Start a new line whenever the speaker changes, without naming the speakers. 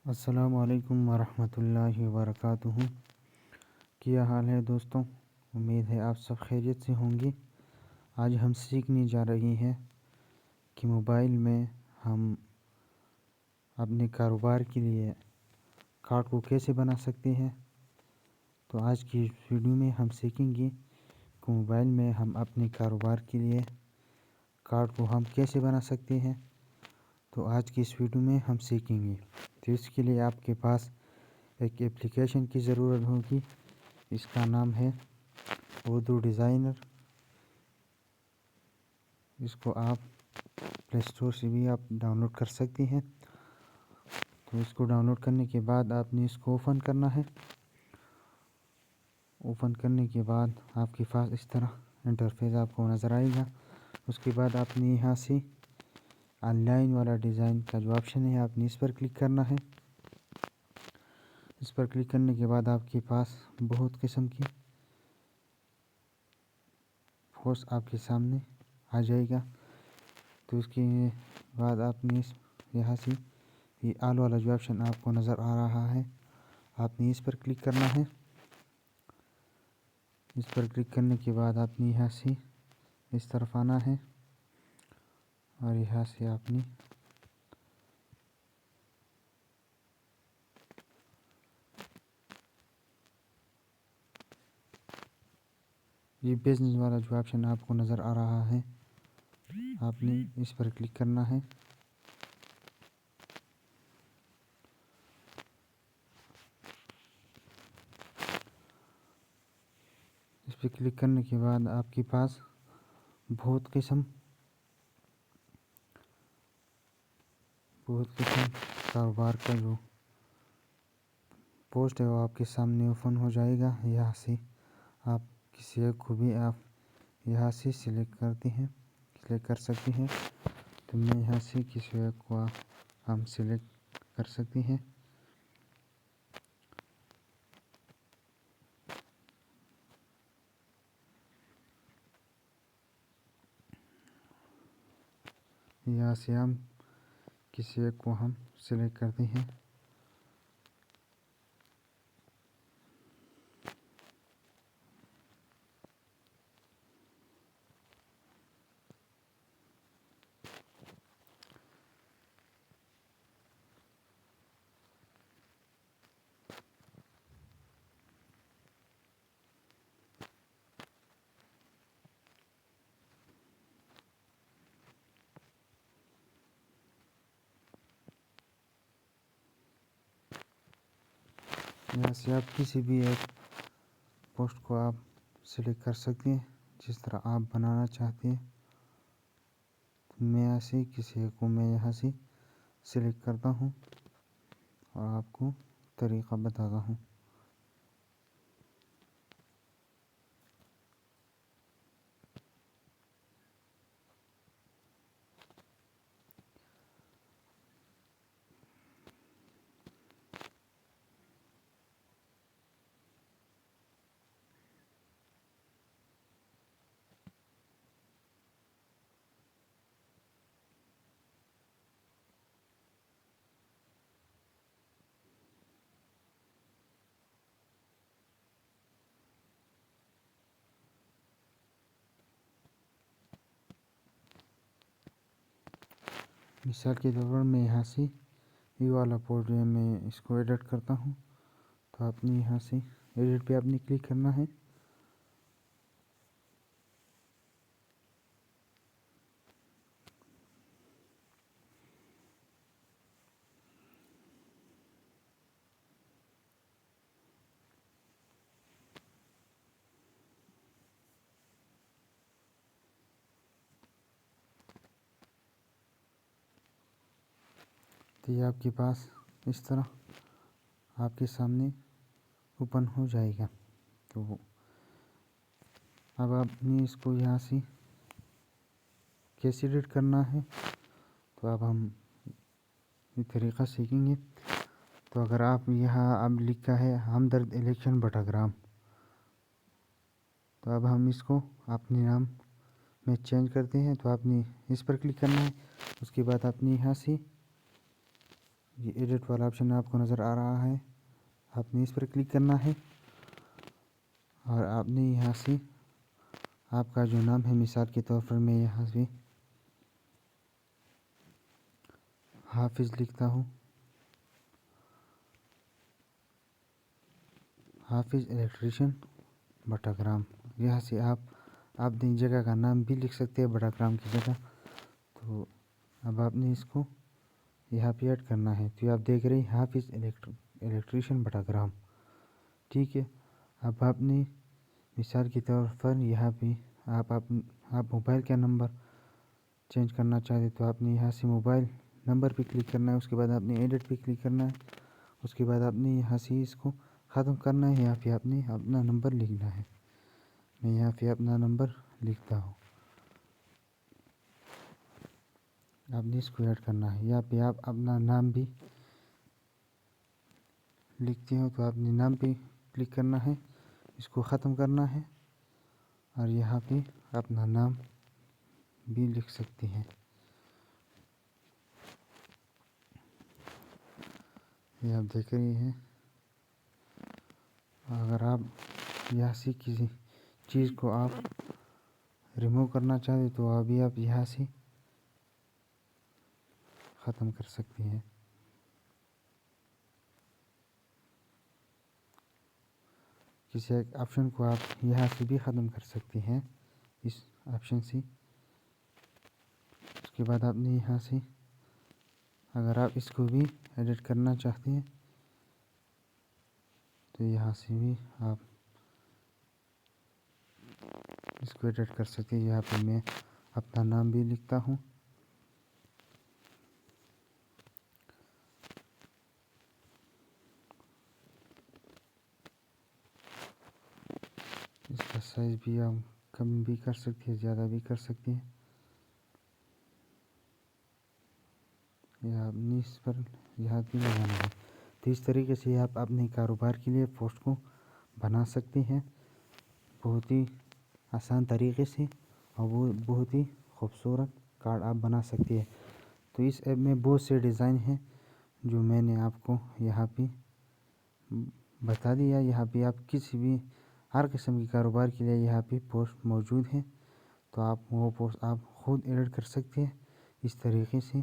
السلام علیکم ورحمۃ اللہ وبرکاتہ۔ کیا حال ہے دوستوں؟ امید ہے آپ سب خیریت سے ہوں گے۔ آج ہم سیکھنے جا رہے ہیں کہ موبائل میں ہم اپنے کاروبار کے لیے کارڈ کو کیسے بنا سکتے ہیں۔ تو آج کی ویڈیو میں ہم سیکھیں گے کہ موبائل میں ہم اپنے کاروبار کے لیے کارڈ کو ہم کیسے بنا سکتے ہیں۔ تو آج کی اس ویڈیو میں ہم سیکھیں گے۔ تو اس کے لیے آپ کے پاس ایک اپلیکیشن کی ضرورت ہوگی، اس کا نام ہے اردو ڈیزائنر۔ اس کو آپ پلے اسٹور سے بھی آپ ڈاؤن لوڈ کر سکتے ہیں۔ تو اس کو ڈاؤن لوڈ کرنے کے بعد آپ نے اس کو اوپن کرنا ہے۔ اوپن کرنے کے بعد آپ کے پاس اس طرح انٹرفیس آپ کو نظر آئے گا۔ اس کے بعد آپ نے یہاں سے آن لائن والا ڈیزائن کا جو آپشن ہے آپ نے اس پر کلک کرنا ہے۔ اس پر کلک کرنے کے بعد آپ کے پاس بہت قسم کی فوٹوز آپ کے سامنے آ جائے گا۔ تو اس کے بعد آپ نے یہاں سے یہ آل والا جو آپشن آپ کو نظر آ رہا ہے آپ نے اس پر کلک کرنا ہے۔ اس پر کلک کرنے کے بعد آپ نے یہاں سے اس طرف آنا ہے اور یہاں سے آپ نے یہ بزنس والا جو آپشن آپ کو نظر آ رہا ہے آپ نے اس پر کلک کرنا ہے۔ اس پہ کلک کرنے کے بعد آپ کے پاس بہت قسم کاروبار کا جو پوسٹ ہے وہ آپ کے سامنے اوپن ہو جائے گا۔ یہاں سے آپ کسی ایک کو بھی آپ یہاں سے سلیکٹ کر سکتے ہیں۔ تو میں یہاں سے کسی ایک کو ہم سلیکٹ کر سکتے ہیں۔ یہاں سے ہم کسی ایک کو ہم سلیکٹ کرتے ہیں۔ یہاں سے آپ کسی بھی ایک پوسٹ کو آپ سلیکٹ کر سکتے ہیں جس طرح آپ بنانا چاہتے ہیں۔ میں ایسے کسی ایک کو میں یہاں سے سلیکٹ کرتا ہوں اور آپ کو طریقہ بتاتا ہوں۔ مثال کے طور پر میں یہاں سے یہ والا پوسٹ جو ہے میں اس کو ایڈٹ کرتا ہوں۔ تو آپ نے یہاں سے ایڈٹ پہ آپ نے کلک کرنا ہے۔ تو یہ آپ کے پاس اس طرح آپ کے سامنے اوپن ہو جائے گا۔ تو اب آپ نے اس کو یہاں سے کیسے ایڈٹ کرنا ہے تو اب ہم یہ طریقہ سیکھیں گے۔ تو اگر آپ یہاں اب لکھا ہے ہمدرد الیکشن بٹاگرام، تو اب ہم اس کو اپنے نام میں چینج کرتے ہیں۔ تو آپ نے اس پر کلک کرنا ہے۔ اس کے بعد آپ نے یہاں سے یہ ایڈٹ والا آپشن آپ کو نظر آ رہا ہے، آپ نے اس پر کلک کرنا ہے اور آپ نے یہاں سے آپ کا جو نام ہے، مثال کے طور پر میں یہاں سے حافظ لکھتا ہوں، حافظ الیکٹریشین بٹاگرام۔ یہاں سے آپ اپنی جگہ کا نام بھی لکھ سکتے ہیں بٹاگرام کی جگہ۔ تو اب آپ نے اس کو یہاں پہ ایڈ کرنا ہے، تو آپ دیکھ رہے ہیں حافظ الیکٹریشین بٹاگرام، ٹھیک ہے۔ اب آپ نے مثال کے طور پر یہاں پہ آپ موبائل کا نمبر چینج کرنا چاہتے تو آپ نے یہاں سے موبائل نمبر پہ کلک کرنا ہے، اس کے بعد آپ نے ایڈٹ پہ کلک کرنا ہے، اس کے بعد آپ نے یہاں سے اس کو ختم کرنا ہے، یہاں پہ آپ نے اپنا نمبر لکھنا ہے۔ میں یہاں پہ اپنا نمبر لکھتا ہوں، آپ نے اس کو ایڈ کرنا ہے۔ یہاں پہ آپ اپنا نام بھی لکھتے ہو تو آپ نے نام پہ کلک کرنا ہے، اس کو ختم کرنا ہے اور یہاں پہ اپنا نام بھی لکھ سکتے ہیں۔ یہ آپ دیکھ رہے ہیں، اگر آپ یہاں سے کسی چیز کو آپ ریموو کرنا چاہتے تو ابھی آپ یہاں سے ختم کر سکتے ہیں۔ کسی ایک آپشن کو آپ یہاں سے بھی ختم کر سکتے ہیں، اس آپشن سے۔ اس کے بعد آپ نے یہاں سے اگر آپ اس کو بھی ایڈٹ کرنا چاہتے ہیں تو یہاں سے بھی آپ اس کو ایڈٹ کر سکتے ہیں۔ یہاں پہ میں اپنا نام بھی لکھتا ہوں، اس کا سائز بھی آپ کم بھی کر سکتے ہیں، زیادہ بھی کر سکتے ہیں۔ یہ آپ نے اس پر یہاں بھی لگانا ہے۔ تو اس طریقے سے آپ اپنے کاروبار کے لیے پوسٹ کو بنا سکتے ہیں، بہت ہی آسان طریقے سے، اور وہ بہت ہی خوبصورت کارڈ آپ بنا سکتے ہیں۔ تو اس ایپ میں بہت سے ڈیزائن ہیں جو میں نے آپ کو یہاں پہ بتا دیا۔ یہاں پہ آپ کسی بھی ہر قسم کے کاروبار کے لیے یہاں پہ پوسٹ موجود ہیں، تو آپ وہ پوسٹ آپ خود ایڈٹ کر سکتے ہیں اس طریقے سے۔